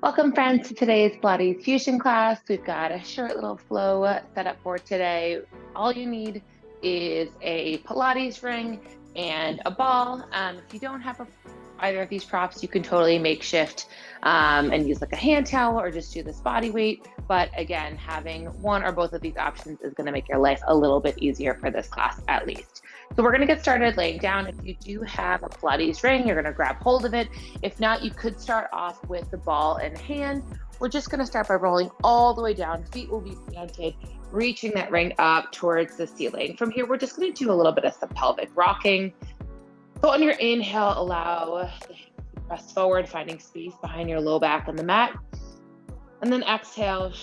Welcome, friends, to today's Pilates Fusion class. We've got a short little flow set up for today. All you need is a Pilates ring and a ball. If you don't have either of these props, you can totally makeshift and use like a hand towel or just do this body weight. But again, having one or both of these options is going to make your life a little bit easier for this class, at least. So we're going to get started laying down. If you do have a Pilates ring, you're going to grab hold of it. If not, you could start off with the ball in hand. We're just going to start by rolling all the way down. Feet will be planted, reaching that ring up towards the ceiling. From here, we're just going to do a little bit of some pelvic rocking. So on your inhale, allow the hips to press forward, finding space behind your low back on the mat. And then exhale,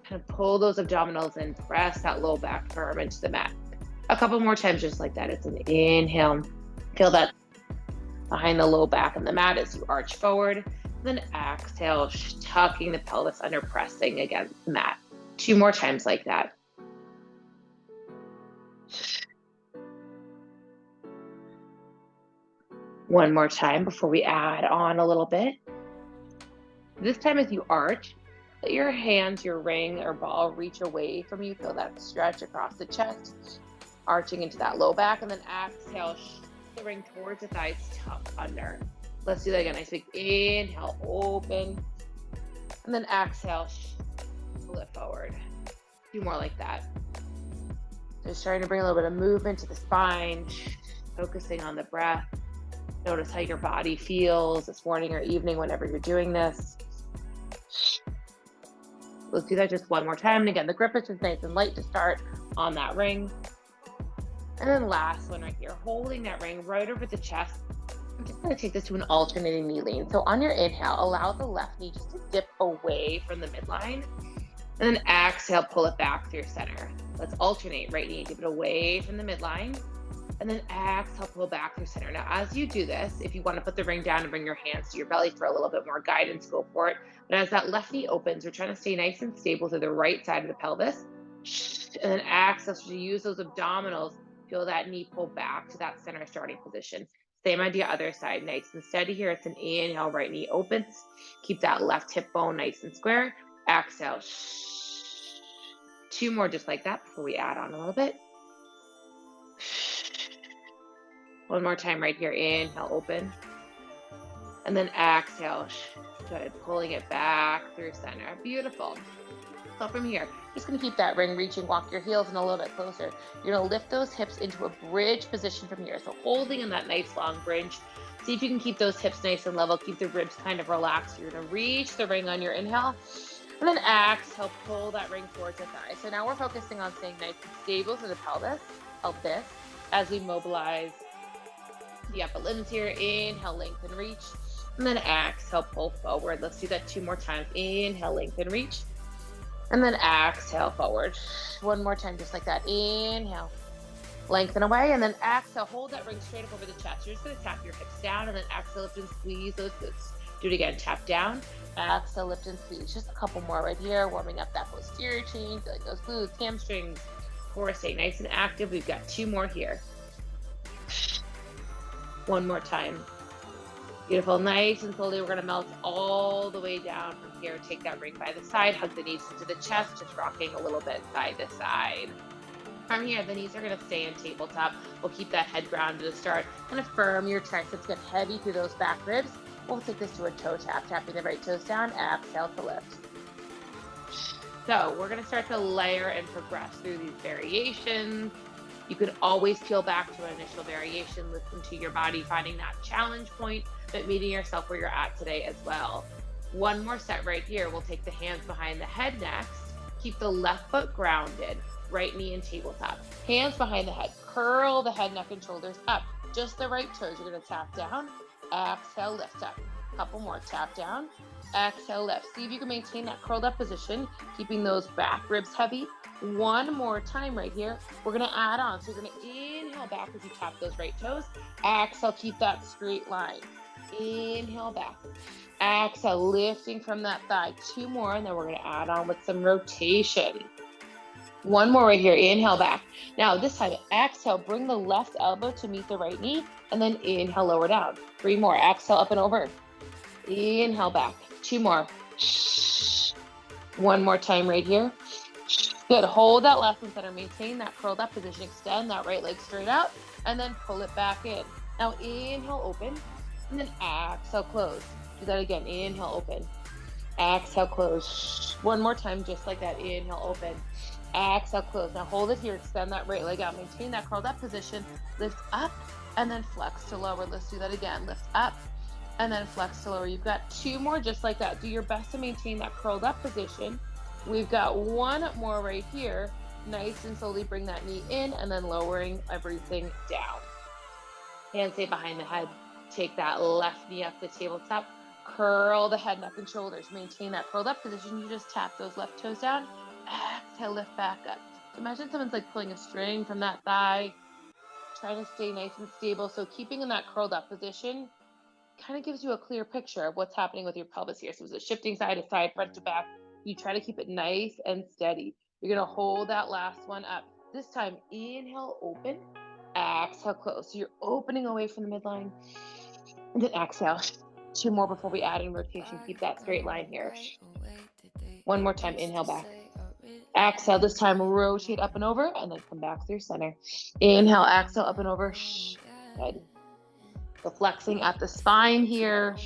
kind of pull those abdominals in, press that low back firm into the mat. A couple more times just like that. It's an inhale. Feel that behind the low back on the mat as you arch forward. Then exhale, tucking the pelvis under, pressing against the mat. 2 more times like that. One more time before we add on a little bit. This time as you arch, let your hands, your ring or ball reach away from you. Feel that stretch across the chest, arching into that low back, and then exhale, the ring towards the thighs, tuck under. Let's do that again. Nice big inhale, open, and then exhale, pull it forward. 2 more like that. Just trying to bring a little bit of movement to the spine, focusing on the breath. Notice how your body feels this morning or evening whenever you're doing this. Let's do that just one more time. And again, the grip is just nice and light to start on that ring. And then last one right here, holding that ring right over the chest. I'm just going to take this to an alternating knee lean. So on your inhale, allow the left knee just to dip away from the midline. And then exhale, pull it back through center. Let's alternate. Right knee, dip it away from the midline. And then exhale, pull back through center. Now, as you do this, if you want to put the ring down and bring your hands to your belly for a little bit more guidance, go for it. But as that left knee opens, we're trying to stay nice and stable to the right side of the pelvis. And then exhale, so use those abdominals. Feel that knee pull back to that center starting position. Same idea, other side. Nice and steady here. It's an inhale, right knee opens. Keep that left hip bone nice and square. Exhale. 2 more just like that before we add on a little bit. One more time right here. Inhale, open. And then exhale. Good. Pulling it back through center. Beautiful. So from here, just going to keep that ring reaching. Walk your heels in a little bit closer. You're going to lift those hips into a bridge position from here. So holding in that nice long bridge. See if you can keep those hips nice and level. Keep the ribs kind of relaxed. You're going to reach the ring on your inhale. And then exhale, pull that ring towards the thigh. So now we're focusing on staying nice and stable to the pelvis. Help this as we mobilize the upper limbs here. Inhale, lengthen, reach. And then exhale, pull forward. Let's do that 2 more times. Inhale, lengthen, reach. And then exhale, forward. One more time, just like that. Inhale, lengthen away. And then exhale, hold that ring straight up over the chest. You're just going to tap your hips down. And then exhale, lift and squeeze those glutes. Do it again. Tap down. Exhale, lift and squeeze. Just a couple more right here. Warming up that posterior chain. Feel like those glutes, hamstrings. Core stay nice and active. We've got 2 more here. One more time. Beautiful. Nice and slowly, we're going to melt all the way down from here. Take that ring by the side, hug the knees into the chest, just rocking a little bit side to side. From here, the knees are going to stay in tabletop. We'll keep that head grounded to start. Kind of firm your triceps, get heavy through those back ribs. We'll take this to a toe tap, tapping the right toes down. Exhale to lift. So we're going to start to layer and progress through these variations. You can always peel back to an initial variation, listen to your body, finding that challenge point, but meeting yourself where you're at today as well. One more set right here. We'll take the hands behind the head next. Keep the left foot grounded, right knee in tabletop. Hands behind the head. Curl the head, neck, and shoulders up. Just the right toes. You're going to tap down. Exhale, lift up. Couple more. Tap down. Exhale, lift. See if you can maintain that curled up position, keeping those back ribs heavy. One more time right here. We're going to add on. So you're going to inhale back as you tap those right toes. Exhale, keep that straight line. Inhale back. Exhale, lifting from that thigh. 2 more, and then we're going to add on with some rotation. One more right here. Inhale back. Now this time, exhale, bring the left elbow to meet the right knee, and then inhale, lower down. 3 more. Exhale, up and over. Inhale back. 2 more. One more time right here. Good. Hold that last one center. Maintain that curled up position. Extend that right leg straight out and then pull it back in. Now inhale, open, and then exhale, close. Do that again. Inhale, open. Exhale, close. One more time, just like that. Inhale, open. Exhale, close. Now hold it here. Extend that right leg out. Maintain that curled up position. Lift up and then flex to lower. Let's do that again. Lift up and then flex to lower. You've got 2 more just like that. Do your best to maintain that curled up position. We've got 1 more right here. Nice and slowly bring that knee in and then lowering everything down. Hands stay behind the head. Take that left knee up the tabletop. Curl the head, neck, and shoulders. Maintain that curled up position. You just tap those left toes down. Exhale, lift back up. So imagine someone's like pulling a string from that thigh. Trying to stay nice and stable. So keeping in that curled up position kind of gives you a clear picture of what's happening with your pelvis here. So is it shifting side to side, front to back? You try to keep it nice and steady. You're going to hold that last one up. This time, inhale, open. Exhale, close. So you're opening away from the midline. And then exhale. 2 more before we add in rotation. Keep that straight line here. One more time. Inhale back. Exhale. This time, rotate up and over and then come back through center. Inhale, exhale, up and over. Good. So flexing at the spine here.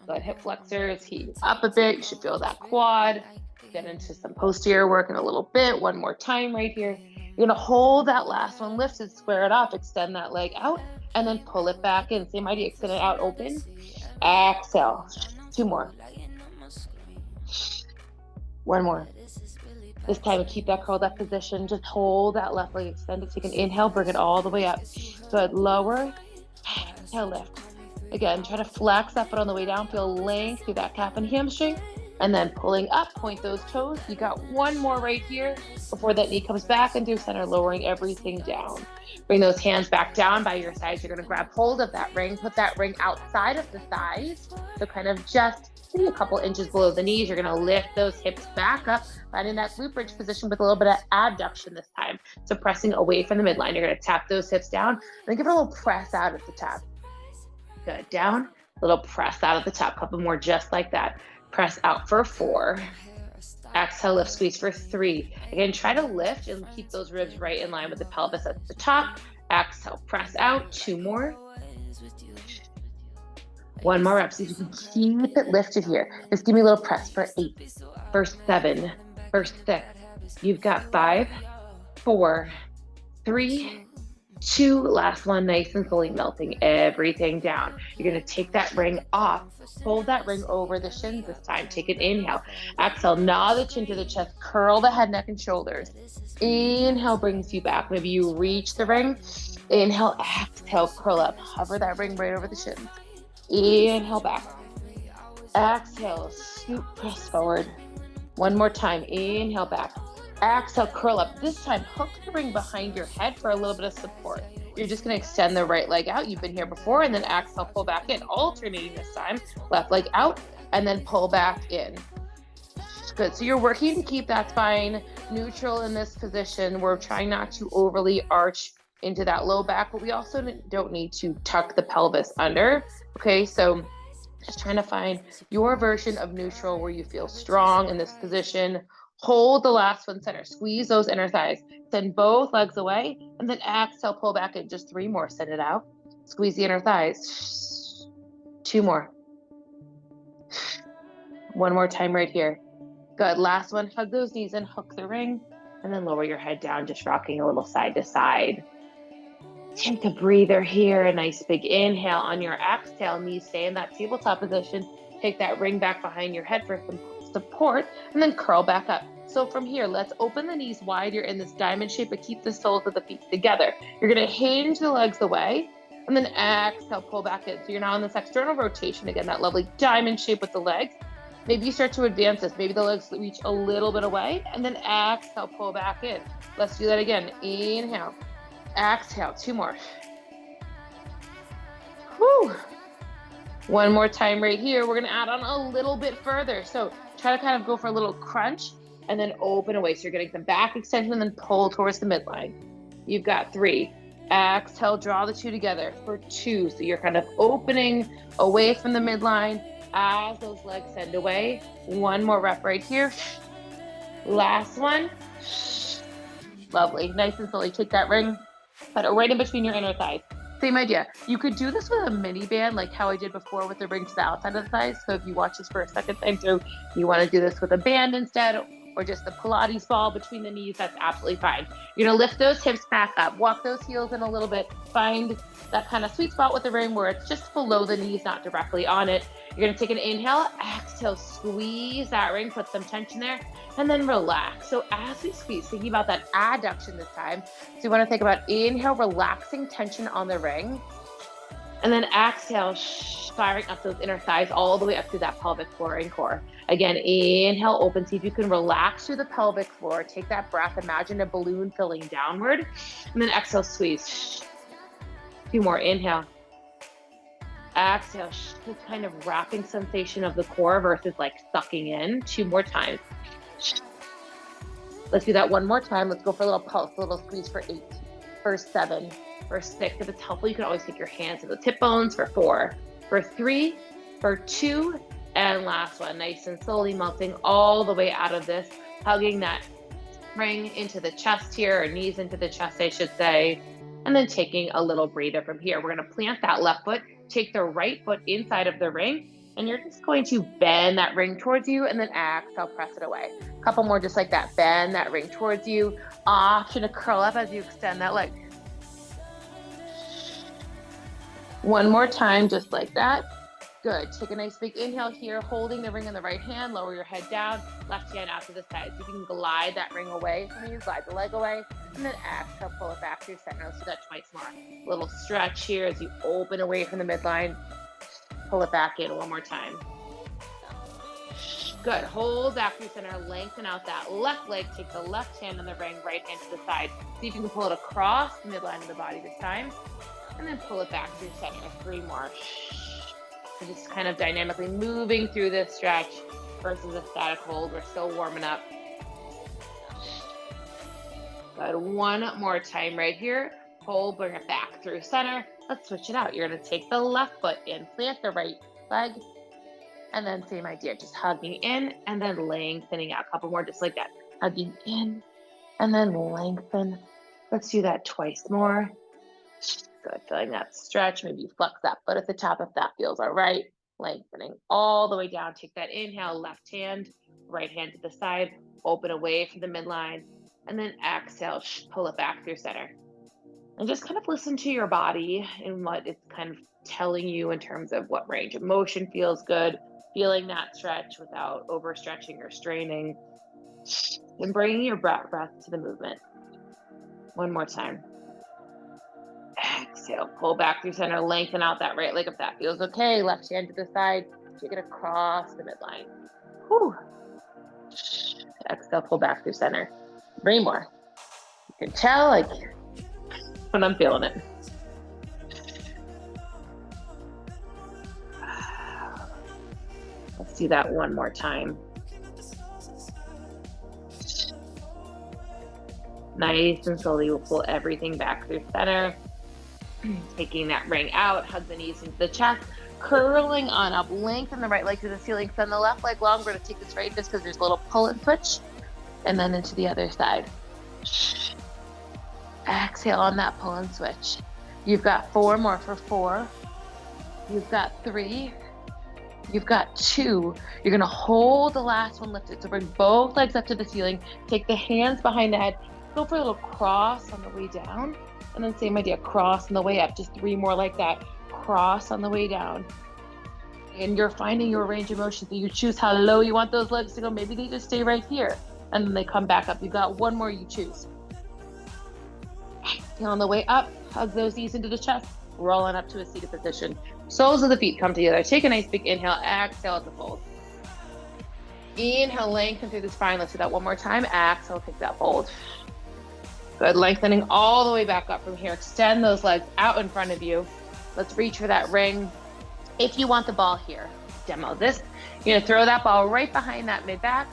Good. Hip flexors, heat up a bit. You should feel that quad. Get into some posterior work in a little bit. One more time right here. You're going to hold that last one, lift it, square it off, extend that leg out, and then pull it back in. Same idea, extend it out, open. Exhale. 2 more. 1 more. This time, keep that curled up position. Just hold that left leg extended. Take an inhale, bring it all the way up. Good. Lower. Exhale, lift. Again, try to flex that foot on the way down. Feel length through that calf and hamstring. And then pulling up, point those toes. You got 1 more right here before that knee comes back into center, lowering everything down. Bring those hands back down by your sides. You're going to grab hold of that ring. Put that ring outside of the thighs. So kind of just maybe a couple inches below the knees. You're going to lift those hips back up, finding that glute bridge position with a little bit of abduction this time. So pressing away from the midline. You're going to tap those hips down. And then give it a little press out at the top. Good. Down. A little press out at the top. Couple more just like that. Press out for 4. Exhale, lift, squeeze for 3. Again, try to lift and keep those ribs right in line with the pelvis at the top. Exhale, press out. 2 more. 1 more rep. So you can keep it lifted here. Just give me a little press for 8, for 7, for 6. You've got 5, 4, 3, 2, last one, nice and slowly melting everything down. You're going to take that ring off, hold that ring over the shins this time. Take an inhale. Exhale, gnaw the chin to the chest, curl the head, neck, and shoulders. Inhale brings you back. Maybe you reach the ring. Inhale, exhale, curl up. Hover that ring right over the shins. Inhale back. Exhale, scoop, press forward. 1 more time. Inhale back. Exhale, curl up. This time, hook the ring behind your head for a little bit of support. You're just going to extend the right leg out. You've been here before, and then exhale, pull back in. Alternating this time, left leg out, and then pull back in. Good. So you're working to keep that spine neutral in this position. We're trying not to overly arch into that low back, but we also don't need to tuck the pelvis under. Okay, so just trying to find your version of neutral where you feel strong in this position. Hold the last one center. Squeeze those inner thighs. Send both legs away. And then exhale, pull back in. Just 3 more. Send it out. Squeeze the inner thighs. 2 more. 1 more time right here. Good. Last one. Hug those knees in. Hook the ring. And then lower your head down. Just rocking a little side to side. Take a breather here. A nice big inhale. On your exhale, knees stay in that tabletop position. Take that ring back behind your head for some support, and then curl back up. So from here, let's open the knees wide. You're in this diamond shape, but keep the soles of the feet together. You're going to hinge the legs away, and then exhale, pull back in. So you're now in this external rotation. Again, that lovely diamond shape with the legs. Maybe you start to advance this. Maybe the legs reach a little bit away, and then exhale, pull back in. Let's do that again. Inhale, exhale, 2 more. Whew. 1 more time right here. We're going to add on a little bit further. So try to kind of go for a little crunch and then open away. So you're getting some back extension and then pull towards the midline. You've got 3. Exhale, draw the 2 together for 2. So you're kind of opening away from the midline. as those legs send away. One more rep right here. Last one. Lovely. Nice and slowly take that ring, put it right in between your inner thighs. Same idea. You could do this with a mini band, like how I did before with the ring to the outside of the thighs. So if you watch this for a second time through, you want to do this with a band instead, or just the Pilates ball between the knees, that's absolutely fine. You're gonna lift those hips back up, walk those heels in a little bit, find that kind of sweet spot with the ring where it's just below the knees, not directly on it. You're gonna take an inhale, exhale, squeeze that ring, put some tension there, and then relax. So as we squeeze, thinking about that adduction this time. So you wanna think about inhale, relaxing tension on the ring, and then exhale, firing up those inner thighs all the way up through that pelvic floor and core. Again, inhale, open. See if you can relax through the pelvic floor. Take that breath. Imagine a balloon filling downward. And then exhale, squeeze. 2 more. Inhale. Exhale. This kind of wrapping sensation of the core versus like sucking in. 2 more times. Let's do that 1 more time. Let's go for a little pulse, a little squeeze for 8, for 7, for 6. If it's helpful, you can always take your hands to the hip bones for 4, for 3, for 2, and last one. Nice and slowly melting all the way out of this, hugging that ring into the chest here, or knees into the chest, I should say, and then taking a little breather from here. We're gonna plant that left foot, take the right foot inside of the ring, and you're just going to bend that ring towards you, and then exhale, press it away. A couple more just like that. Bend that ring towards you. Option to curl up as you extend that leg. 1 more time, just like that. Good. Take a nice big inhale here, holding the ring in the right hand, lower your head down, left hand out to the side. So you can glide that ring away from you, glide the leg away, and then exhale, pull it back to your center. Let's do that twice more. Little stretch here as you open away from the midline. Pull it back in 1 more time. Good. Hold back to your center, lengthen out that left leg, take the left hand on the ring, right hand to the side. See if you can pull it across the midline of the body this time, and then pull it back to your center. 3 more. So just kind of dynamically moving through this stretch versus a static hold. We're still warming up. Good. 1 more time right here. Hold, bring it back through center. Let's switch it out. You're going to take the left foot in, plant the right leg, and then same idea, just hugging in and then lengthening out. A couple more just like that. Hugging in and then lengthen. Let's do that twice more. Good. Feeling that stretch. Maybe you flex that foot at the top if that feels all right. Lengthening all the way down. Take that inhale, left hand, right hand to the side, open away from the midline, and then exhale, pull it back through center. And just kind of listen to your body and what it's kind of telling you in terms of what range of motion feels good, feeling that stretch without overstretching or straining, and bringing your breath to the movement. 1 more time. Exhale, pull back through center, lengthen out that right leg if that feels okay. Left hand to the side, take it across the midline. Whew. Exhale, pull back through center. 3 more. You can tell, like, when I'm feeling it. Let's do that 1 more time. Nice and slowly, we'll pull everything back through center. Taking that ring out, hug the knees into the chest, curling on up, lengthen the right leg to the ceiling, send the left leg long. We're going to take this right just because there's a little pull and switch, and then into the other side. Exhale on that pull and switch. You've got 4 more for 4. You've got 3. You've got 2. You're going to hold the last one lifted. So bring both legs up to the ceiling. Take the hands behind the head. Go for a little cross on the way down. And then same idea, cross on the way up. Just 3 more like that. Cross on the way down. And you're finding your range of motion. So you choose how low you want those legs to go. Maybe they just stay right here. And then they come back up. You've got 1 more you choose. And on the way up, hug those knees into the chest. Rolling up to a seated position. Soles of the feet come together. Take a nice big inhale. Exhale at the fold. Inhale, lengthen through the spine. Let's do that 1 more time. Exhale, take that fold. Good, lengthening all the way back up from here. Extend those legs out in front of you. Let's reach for that ring. If you want the ball here, demo this. You're gonna throw that ball right behind that mid back.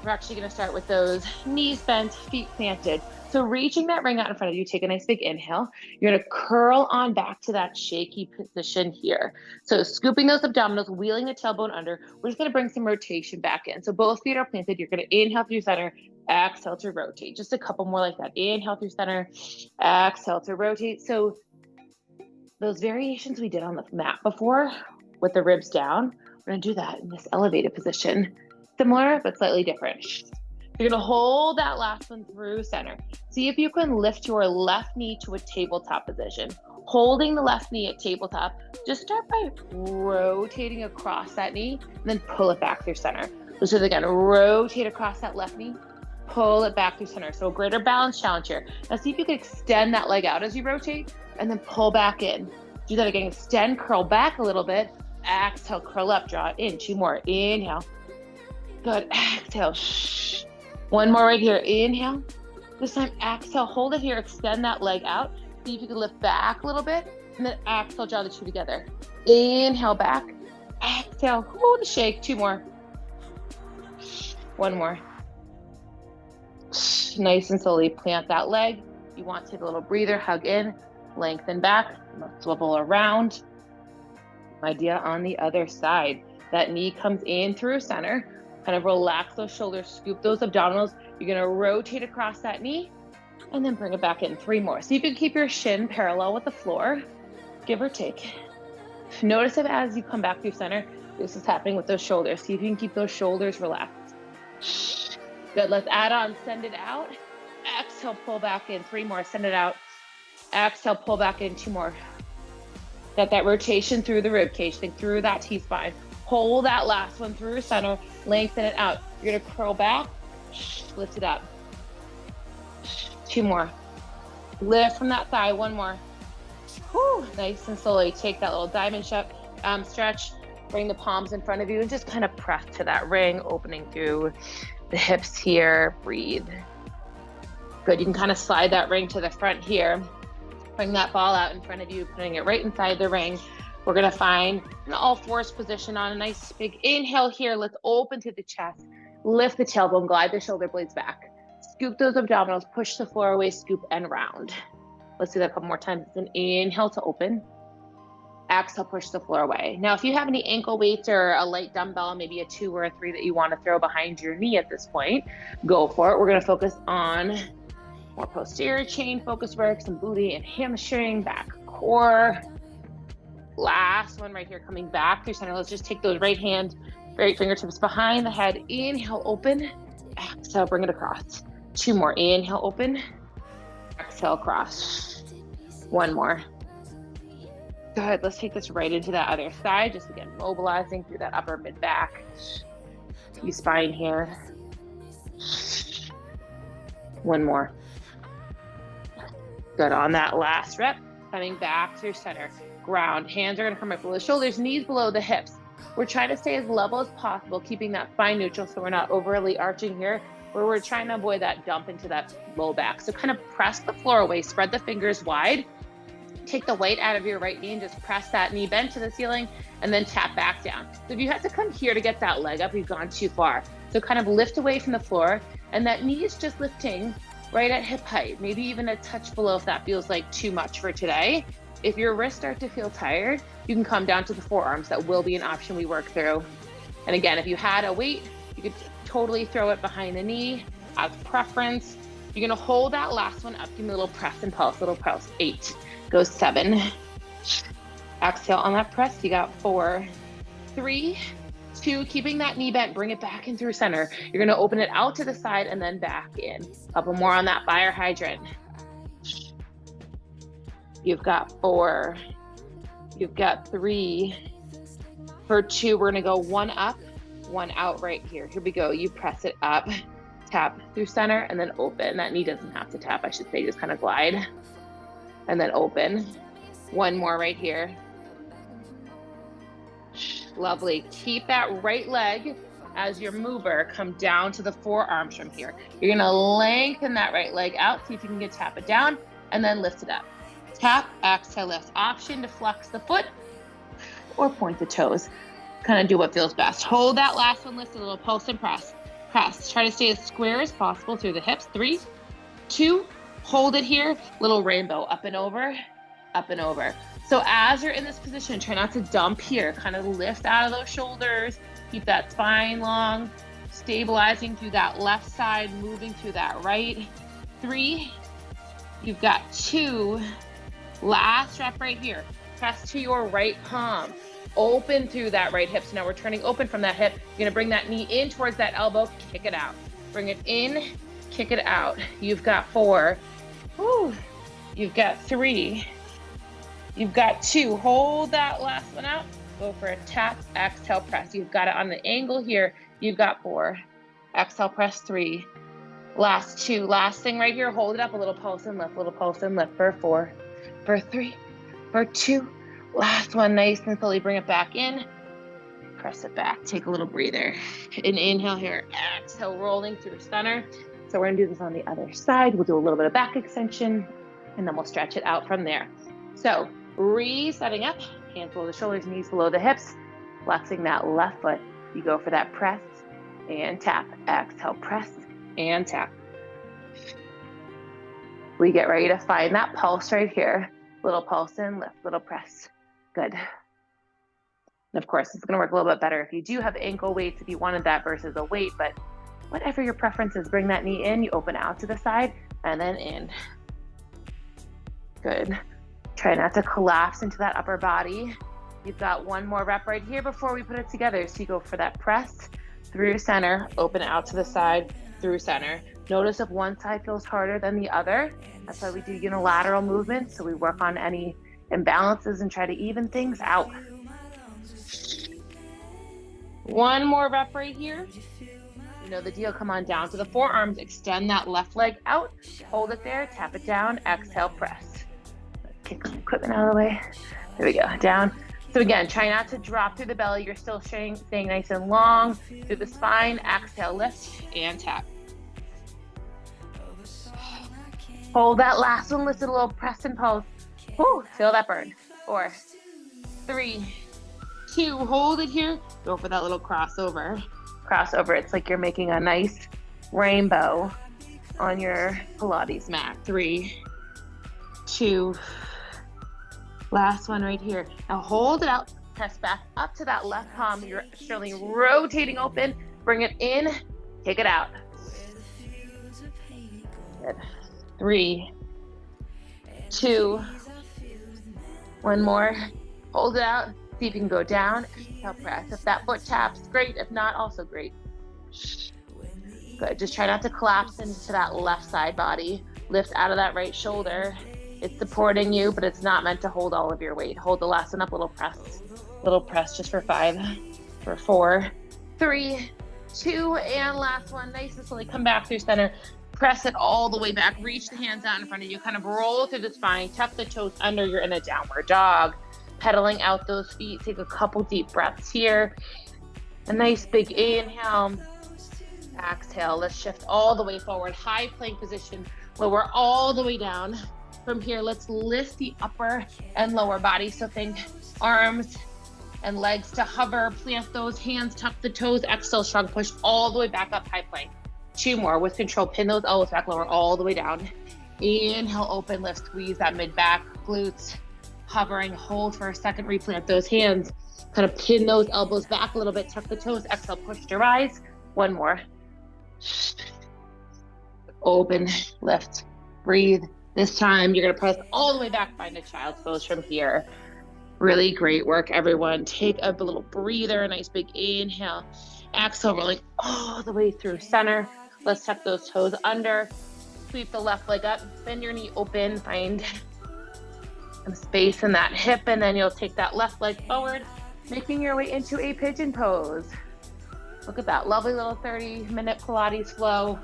We're actually gonna start with those knees bent, feet planted. So reaching that ring out in front of you, take a nice big inhale. You're gonna curl on back to that shaky position here. So scooping those abdominals, wheeling the tailbone under. We're just gonna bring some rotation back in. So both feet are planted. You're gonna inhale through center, exhale to rotate. Just a couple more like that. Inhale through center, exhale to rotate. So those variations we did on the mat before with the ribs down, we're gonna do that in this elevated position. Similar, but slightly different. You're gonna hold that last one through center. See if you can lift your left knee to a tabletop position. Holding the left knee at tabletop, just start by rotating across that knee and then pull it back through center. So again, rotate across that left knee, pull it back through center. So a greater balance challenge here. Now see if you can extend that leg out as you rotate and then pull back in. Do that again, extend, curl back a little bit. Exhale, curl up, draw it in. 2 more, inhale. Good, exhale, shh. 1 more right here, inhale. This time, exhale, hold it here, extend that leg out. See if you can lift back a little bit, and then exhale, draw the 2 together. Inhale back, exhale, hold the shake, 2 more. 1 more. Nice and slowly plant that leg. You want to take a little breather, hug in, lengthen back, swivel around. Idea on the other side. That knee comes in through center. Kind of relax those shoulders, scoop those abdominals. You're gonna rotate across that knee and then bring it back in. 3 more. So you can keep your shin parallel with the floor, give or take. Notice if as you come back through center, this is happening with those shoulders. See if you can keep those shoulders relaxed. Good, let's add on, send it out. Exhale, pull back in. 3 more, send it out. Exhale, pull back in. 2 more. Get that rotation through the rib cage, think through that T-spine. Hold that last one through center, lengthen it out. You're gonna curl back, lift it up. 2 more. Lift from that thigh, 1 more. Whew, nice and slowly take that little diamond stretch, bring the palms in front of you and just kind of press to that ring, opening through the hips here, breathe. Good, you can kind of slide that ring to the front here. Bring that ball out in front of you, putting it right inside the ring. We're gonna find an all fours position on a nice big inhale here. Let's open to the chest, lift the tailbone, glide the shoulder blades back. Scoop those abdominals, push the floor away, scoop and round. Let's do that a couple more times. It's an inhale to open. Exhale, push the floor away. Now, if you have any ankle weights or a light dumbbell, maybe a 2 or a 3 that you wanna throw behind your knee at this point, go for it. We're gonna focus on more posterior chain focus work, some booty and hamstring, back core. Last one right here, coming back through center. Let's just take those right fingertips behind the head. Inhale, open. Exhale, bring it across. 2 more. Inhale, open. Exhale, cross. 1 more. Good. Let's take this right into that other side. Just again, mobilizing through that upper mid back. T-spine here. 1 more. Good. On that last rep, coming back through center. Ground. Hands are going to come right below the shoulders, knees below the hips. We're trying to stay as level as possible, keeping that spine neutral so we're not overly arching here, where we're trying to avoid that dump into that low back. So kind of press the floor away, spread the fingers wide, take the weight out of your right knee and just press that knee bent to the ceiling and then tap back down. So if you have to come here to get that leg up, you've gone too far. So kind of lift away from the floor and that knee is just lifting right at hip height, maybe even a touch below if that feels like too much for today. If your wrists start to feel tired, you can come down to the forearms. That will be an option we work through. And again, if you had a weight, you could totally throw it behind the knee as preference. You're gonna hold that last one up. Give me a little press and pulse, little pulse. 8, go 7. Exhale on that press, you got 4, 3, 2, keeping that knee bent, bring it back in through center. You're gonna open it out to the side and then back in. A couple more on that fire hydrant. You've got 4, you've got 3. For 2, we're gonna go 1 up, 1 out right here. Here we go, you press it up, tap through center and then open. That knee doesn't have to tap, I should say, just kind of glide. And then open. 1 more right here. Lovely, keep that right leg as your mover come down to the forearms from here. You're gonna lengthen that right leg out, see if you can get tap it down and then lift it up. Tap, exhale, lift. Option to flex the foot or point the toes. Kind of do what feels best. Hold that last one, lift a little pulse and press. Press. Try to stay as square as possible through the hips. 3, 2, Hold it here, little rainbow, up and over, up and over. So as you're in this position, try not to dump here, kind of lift out of those shoulders, keep that spine long, stabilizing through that left side, moving through that right. 3, you've got 2, last rep right here. Press to your right palm, open through that right hip. So now we're turning open from that hip. You're gonna bring that knee in towards that elbow, kick it out. Bring it in, kick it out. You've got 4, woo. You've got 3, you've got 2. Hold that last one out. Go for a tap, exhale, press. You've got it on the angle here. You've got 4. Exhale, press 3. Last 2. Last thing right here. Hold it up. A little pulse and lift. Little pulse and lift for 4, for 3, for 2. Last one. Nice and slowly bring it back in. Press it back. Take a little breather. An inhale here. Exhale, rolling through center. So we're going to do this on the other side. We'll do a little bit of back extension, and then we'll stretch it out from there. So resetting up. Hands below the shoulders, knees below the hips. Flexing that left foot. You go for that press and tap. Exhale, press and tap. We get ready to find that pulse right here. Little pulse and lift, little press. Good. And of course, it's going to work a little bit better if you do have ankle weights, if you wanted that versus a weight, but whatever your preference is, bring that knee in, you open out to the side, and then in. Good. Try not to collapse into that upper body. You've got 1 more rep right here before we put it together. So you go for that press through center, open out to the side, through center. Notice if one side feels harder than the other. That's why we do unilateral movements. So we work on any imbalances and try to even things out. 1 more rep right here. You know the deal. Come on down to the forearms. Extend that left leg out. Hold it there. Tap it down. Exhale, press. Kick some equipment out of the way. There we go. Down. So again, try not to drop through the belly. You're still staying nice and long through the spine. Exhale, lift and tap. Hold that last one. Lift it a little, press and pulse. Woo, feel that burn. 4, 3, 2. Hold it here. Go for that little crossover. Crossover. It's like you're making a nice rainbow on your Pilates mat. 3, 2. Last one right here. Now hold it out. Press back up to that left palm. You're surely rotating open. Bring it in. Take it out. Good. 3, 2. 1 more. Hold it out. See if you can go down. Exhale, press. If that foot taps, great. If not, also great. Good. Just try not to collapse into that left side body. Lift out of that right shoulder. It's supporting you, but it's not meant to hold all of your weight. Hold the last one up, little press just for 5, for 4, 3, 2, and last one. Nice and slowly come back through center. Press it all the way back. Reach the hands out in front of you. Kind of roll through the spine. Tuck the toes under. You're in a downward dog. Pedaling out those feet. Take a couple deep breaths here. A nice big inhale. Exhale. Let's shift all the way forward. High plank position. Lower all the way down. From here, let's lift the upper and lower body. So think arms and legs to hover. Plant those hands, tuck the toes, exhale, shrug, push all the way back up, high plank. 2 more with control. Pin those elbows back, lower all the way down. Inhale, open, lift, squeeze that mid back, glutes, hovering, hold for a second, replant those hands. Kind of pin those elbows back a little bit, tuck the toes, exhale, push to rise. 1 more. Open, lift, breathe. This time, you're going to press all the way back, find a child's pose from here. Really great work, everyone. Take a little breather, a nice big inhale. Exhale, rolling all the way through center. Let's tuck those toes under. Sweep the left leg up. Bend your knee open. Find some space in that hip, and then you'll take that left leg forward, making your way into a pigeon pose. Look at that lovely little 30-minute Pilates flow.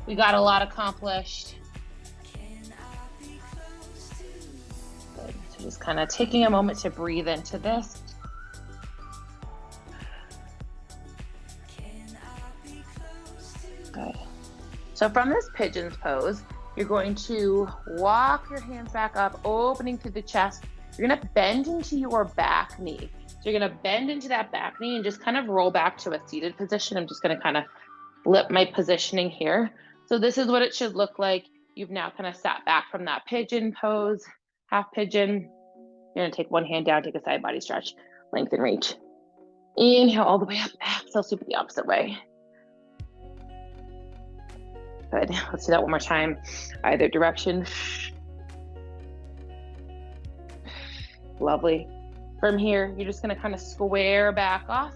We got a lot accomplished. Just kind of taking a moment to breathe into this. Good. So from this pigeon's pose, you're going to walk your hands back up, opening through the chest. You're going to bend into your back knee. So you're going to bend into that back knee and just kind of roll back to a seated position. I'm just going to kind of flip my positioning here. So this is what it should look like. You've now kind of sat back from that pigeon pose, half pigeon. You're gonna take one hand down, take a side body stretch, lengthen, reach. Inhale all the way up, exhale, sweep it the opposite way. Good, let's do that one more time. Either direction. Lovely. From here, you're just gonna kind of square back off,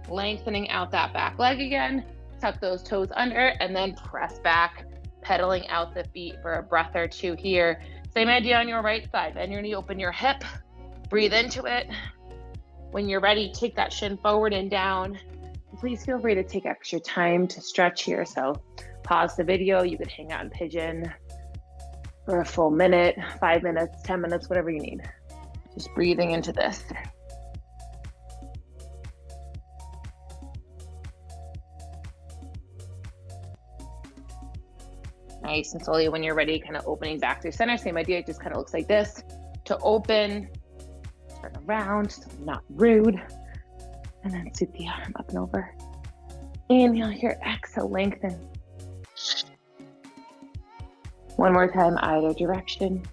lengthening out that back leg again, tuck those toes under, and then press back, pedaling out the feet for a breath or two here. Same idea on your right side. Bend your knee, open your hip, breathe into it. When you're ready, take that shin forward and down. Please feel free to take extra time to stretch here. So pause the video. You could hang out in pigeon for a full minute, 5 minutes, 10 minutes, whatever you need. Just breathing into this. Nice and slowly, when you're ready, kind of opening back through center. Same idea, it just kind of looks like this. To open, turn around, so not rude. And then sweep the arm up and over. Inhale here, exhale, lengthen. One more time, either direction.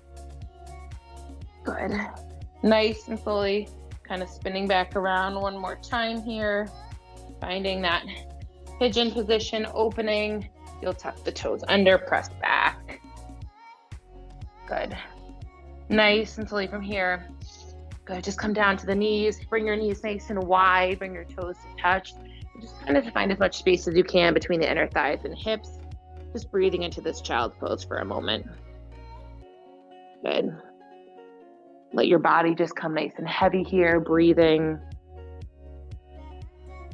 Good. Nice and slowly, kind of spinning back around one more time here. Finding that pigeon position, opening. You'll tuck the toes under, press back. Good. Nice and slowly from here. Good, just come down to the knees. Bring your knees nice and wide. Bring your toes to touch. Just kind of find as much space as you can between the inner thighs and hips. Just breathing into this child's pose for a moment. Good. Let your body just come nice and heavy here, breathing.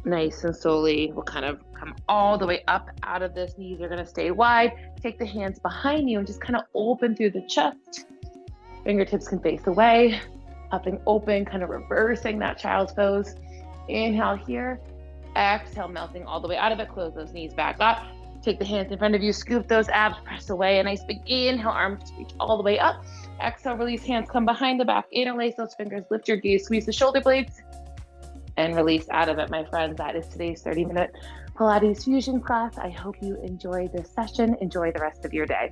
Nice and slowly, we'll kind of come all the way up out of this. Knees are gonna stay wide. Take the hands behind you and just kind of open through the chest. Fingertips can face away. Up and open, kind of reversing that child's pose. Inhale here. Exhale, melting all the way out of it. Close those knees back up. Take the hands in front of you, scoop those abs, press away. A nice big inhale, arms reach all the way up. Exhale, release, hands come behind the back. Interlace those fingers, lift your gaze, squeeze the shoulder blades, and release out of it, my friends. That is today's 30-minute Pilates Fusion class. I hope you enjoyed this session. Enjoy the rest of your day.